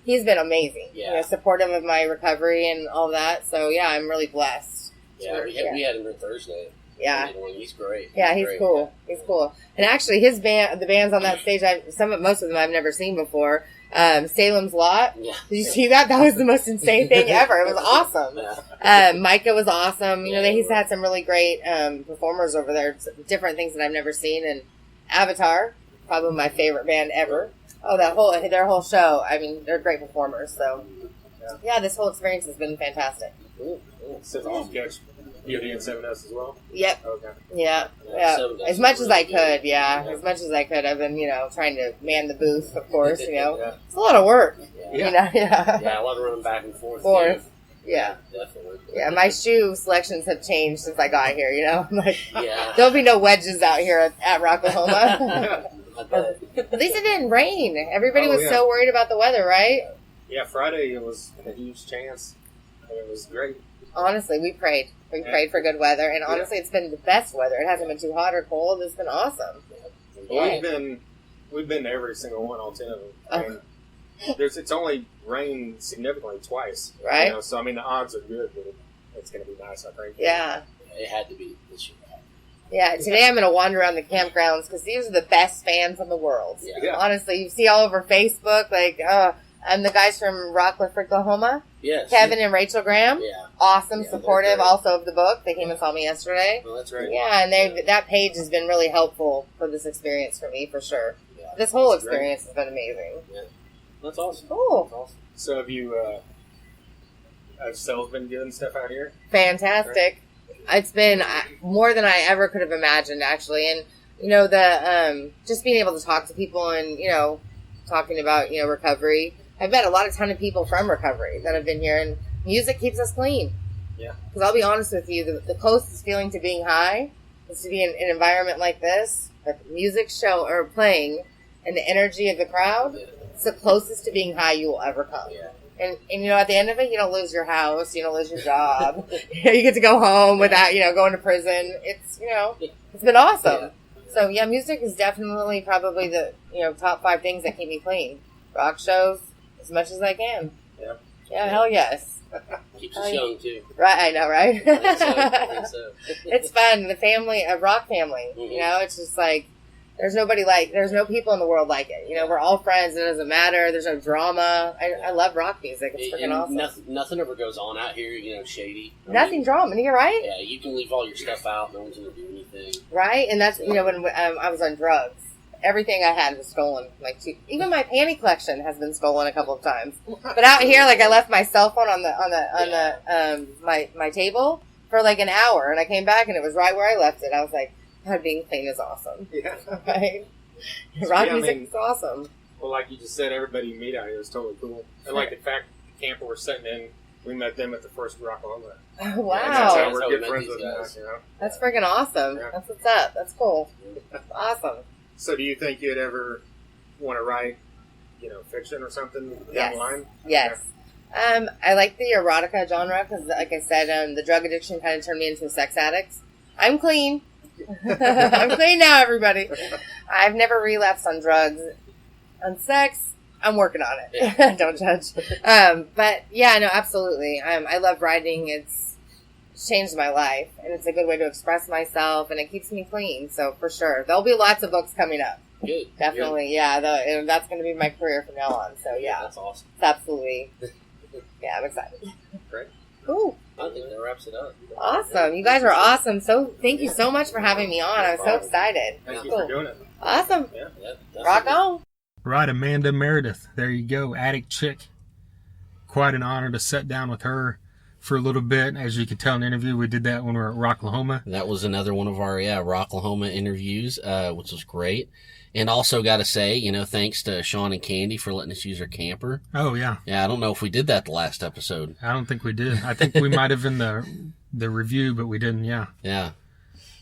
He's been amazing. Yeah. You know, supportive of my recovery and all that. So yeah, I'm really blessed. Yeah, we had him here Thursday. Yeah. He's great. Yeah, he's cool. He's cool. And actually his band, the bands on that stage, most of them I've never seen before. Salem's Lot. Yeah. Did you see that? That was the most insane thing ever. It was awesome. Yeah. Micah was awesome. You know, he's had some really great performers over there. Different things that I've never seen. And Avatar, probably my favorite band ever. Oh, their whole show. I mean, they're great performers. So, yeah, this whole experience has been fantastic. Cool. So you catch Beauty and 7S as well? Yep. Okay. Yeah. As much as I could, As much as I could. I've been, you know, trying to man the booth, of course, you know. It's a lot of work. Yeah. You know, Yeah, a lot of running back and forth. Yeah. Definitely. Yeah, my shoe selections have changed since I got here, you know. I'm like, there'll be no wedges out here at Rocklahoma. At least it didn't rain. Everybody was so worried about the weather, right? Yeah, Friday it was a huge chance. And it was great. Honestly, we prayed. We prayed for good weather, and honestly, it's been the best weather. It hasn't been too hot or cold. It's been awesome. Well, we've been to every single one, all 10 of them. And it's only rained significantly twice, right? You know, so I mean, the odds are good that it's going to be nice. I think. Yeah, it had to be this year. Yeah, today I'm going to wander around the campgrounds because these are the best fans in the world. Yeah. Honestly, you see all over Facebook, like, and the guys from Rockcliffe, Oklahoma. Yes. Kevin and Rachel Graham. Yeah. Awesome, Yeah, supportive also of the book. They came and saw me yesterday. Well, that's right. Yeah, and that page has been really helpful for this experience for me, for sure. Yeah, this whole experience has been amazing. Yeah. That's awesome. Cool. That's awesome. So have you, have sales been good and stuff out here? Fantastic. It's been more than I ever could have imagined, actually. And, you know, the just being able to talk to people and, you know, talking about, you know, recovery. I've met a ton of people from recovery that have been here, and music keeps us clean. Yeah. Because I'll be honest with you, the closest feeling to being high is to be in an environment like this, with music playing, and the energy of the crowd. It's the closest to being high you will ever come. Yeah. And you know, at the end of it, you don't lose your house, you don't lose your job. You get to go home without, you know, going to prison. It's, you know, it's been awesome. Yeah. So yeah, music is definitely probably the, you know, top 5 things that keep me clean. Rock shows as much as I can. Yeah. Yeah, hell yes. Keeps us young too. Right, I know, right? I think so. It's fun. The family, a rock family. Mm-hmm. You know, it's just like, there's no people in the world like it. You know, we're all friends. It doesn't matter. There's no drama. I love rock music. It's freaking awesome. Nothing ever goes on out here, you know, shady. Nothing drama. You're right. Yeah, you can leave all your stuff out. No one's going to do anything. Right? And that's, you know, when I was on drugs, everything I had was stolen. Like, even my panty collection has been stolen a couple of times. But out here, like, I left my cell phone on my table for like an hour, and I came back and it was right where I left it. I was like, God, being clean is awesome. Yeah. Right? Rock music is awesome. Well, like you just said, everybody you meet out here is totally cool. And like the fact the camper we're sitting in, we met them at the first Rocklahoma. Oh, wow. And that's how we're how good we met friends these with them, guys. you know? That's freaking awesome. Yeah. That's what's up. That's cool. Awesome. So do you think you'd ever want to write, you know, fiction or something down Yes. the line? Yes. I like the erotica genre because, like I said, the drug addiction kind of turned me into a sex addict. I'm clean. I'm clean now, everybody. I've never relapsed on drugs. On sex, I'm working on it. Yeah. Don't judge. But yeah, no, absolutely. I love writing. It's changed my life, and it's a good way to express myself, and it keeps me clean. So for sure, there'll be lots of books coming up. Good. Definitely, yeah. And that's going to be my career from now on. So yeah, That's awesome. it's absolutely. Yeah, I'm excited. Great. Cool. I think that wraps it up. Awesome. You guys are awesome. So thank you so much for having me on. I'm so excited. Thank you Cool. for doing it. Awesome. Yeah. Yeah, Rock on. Right, Amanda Meredith. There you go. Addict Chick. Quite an honor to sit down with her for a little bit. As you can tell in the interview, we did that when we were at Rocklahoma. That was another one of our, Rocklahoma interviews, which was great. And also got to say, you know, thanks to Sean and Candy for letting us use their camper. Oh, yeah. Yeah, I don't know if we did that the last episode. I don't think we did. I think we might have in the review, but we didn't, yeah. Yeah.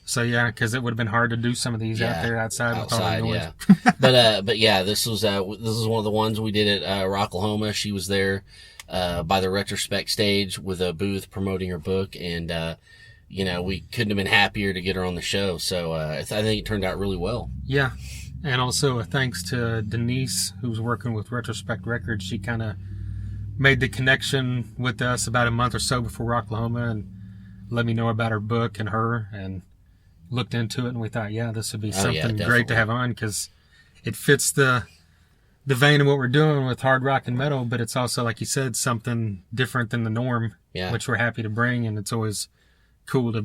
So, yeah, because it would have been hard to do some of these out there outside with all the noise. Yeah. But yeah, this is one of the ones we did at Rocklahoma. She was there by the retrospect stage with a booth promoting her book, and you know, we couldn't have been happier to get her on the show. So I think it turned out really well. Yeah. And also thanks to Denise, who's working with Retrospect Records. She kind of made the connection with us about a month or so before Rocklahoma and let me know about her book and her, and looked into it, and we thought, yeah, this would be something great to have on because it fits the vein of what we're doing with hard rock and metal, but it's also, like you said, something different than the norm, which we're happy to bring, and it's always cool to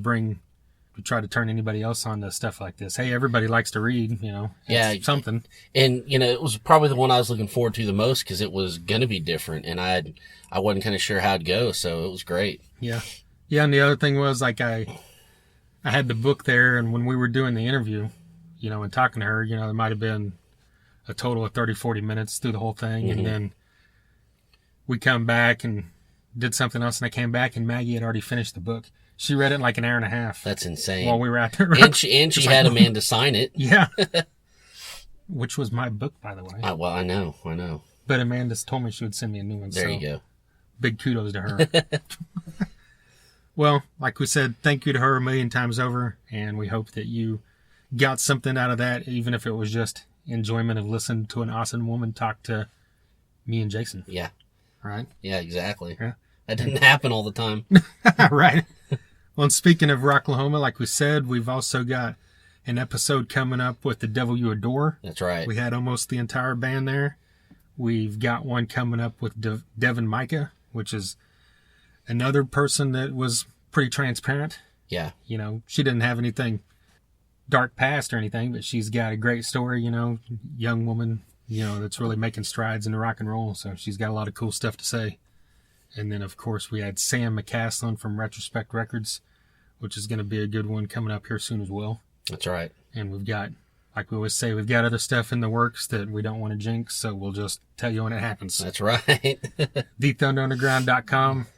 try to turn anybody else on to stuff like this. Hey, everybody likes to read, you know. It's something. And, you know, it was probably the one I was looking forward to the most because it was going to be different, and I wasn't kind of sure how it'd go, so it was great. Yeah. Yeah, and the other thing was, like, I had the book there, and when we were doing the interview, you know, and talking to her, you know, there might have been a total of 30, 40 minutes through the whole thing, and then we come back and did something else, and I came back, and Maggie had already finished the book. She read it in like an hour and a half. That's insane. While we were out there. And she had Amanda sign it. Yeah. Which was my book, by the way. Well, I know. But Amanda told me she would send me a new one. There you go. Big kudos to her. Well, like we said, thank you to her a million times over, and we hope that you got something out of that, even if it was just enjoyment of listening to an awesome woman talk to me and Jason. Yeah. Right? Yeah, exactly. Yeah. That didn't happen all the time. Right. Well, and speaking of Rocklahoma, like we said, we've also got an episode coming up with The Devil You Adore. That's right. We had almost the entire band there. We've got one coming up with Devin Micah, which is another person that was pretty transparent. Yeah. You know, she didn't have anything dark past or anything, but she's got a great story, you know, young woman, you know, that's really making strides into rock and roll. So she's got a lot of cool stuff to say. And then, of course, we had Sam McCaslin from Retrospect Records, which is going to be a good one coming up here soon as well. That's right. And we've got, like we always say, we've got other stuff in the works that we don't want to jinx, so we'll just tell you when it happens. That's right. TheThunderUnderground.com.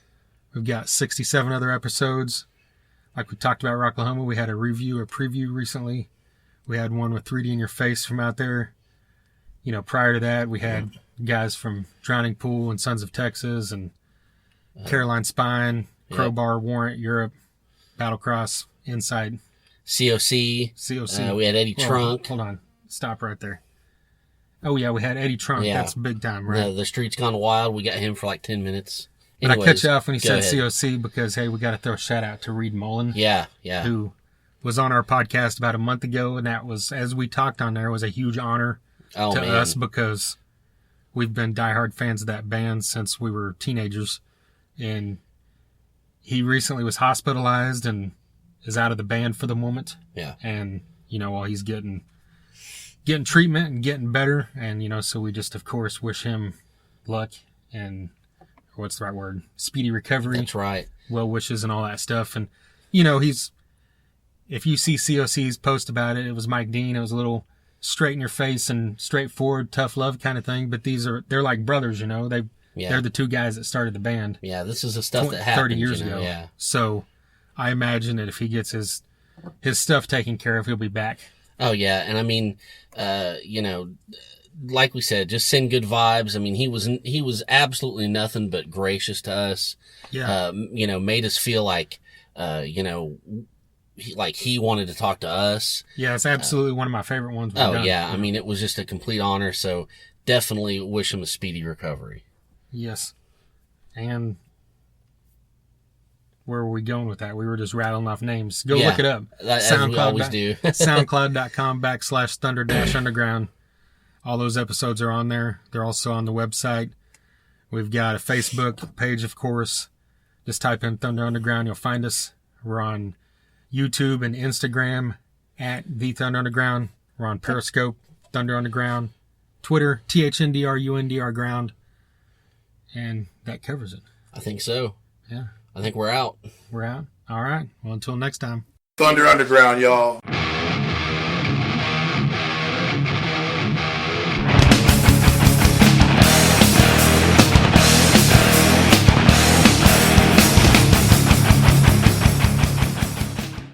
We've got 67 other episodes. Like we talked about Rocklahoma, we had a preview recently. We had one with 3D in Your Face from out there. You know, prior to that, we had guys from Drowning Pool and Sons of Texas and Caroline Spine, Crowbar, Warrant, Europe, Battlecross, Inside. COC. We had Eddie Trunk. Hold on. Stop right there. Oh, yeah, we had Eddie Trunk. Yeah. That's big time, right? The Street's Gone Wild. We got him for like 10 minutes. But Anyways, I cut you off when you said ahead. COC because, hey, we got to throw a shout out to Reed Mullen. Yeah. Who was on our podcast about a month ago. And that was, as we talked on there, was a huge honor to us because we've been diehard fans of that band since we were teenagers. And he recently was hospitalized and is out of the band for the moment. Yeah. And, you know, while he's getting treatment and getting better. And, you know, so we just, of course, wish him luck and, what's the right word? Speedy recovery. That's right. Well wishes and all that stuff. And, you know, if you see COC's post about it, it was Mike Dean. It was a little straight in your face and straightforward, tough love kind of thing. But they're like brothers, you know, they're the two guys that started the band. Yeah. This is the stuff that happened 30 years ago. Yeah. So I imagine that if he gets his stuff taken care of, he'll be back. Oh yeah. And I mean, you know, like we said, just send good vibes. I mean, he was absolutely nothing but gracious to us. Yeah. You know, made us feel like, you know, he wanted to talk to us. Yeah. It's absolutely one of my favorite ones. We've done. Yeah. I mean, it was just a complete honor. So definitely wish him a speedy recovery. Yes. And where were we going with that? We were just rattling off names. Go look it up. As we always do. SoundCloud.com/Thunder-Underground. All those episodes are on there. They're also on the website. We've got a Facebook page, of course. Just type in Thunder Underground. You'll find us. We're on YouTube and Instagram at The Thunder Underground. We're on Periscope, Thunder Underground. Twitter, THNDRUNDR Ground. And that covers it. I think so. Yeah. I think we're out. We're out. All right. Well, until next time. Thunder Underground, y'all.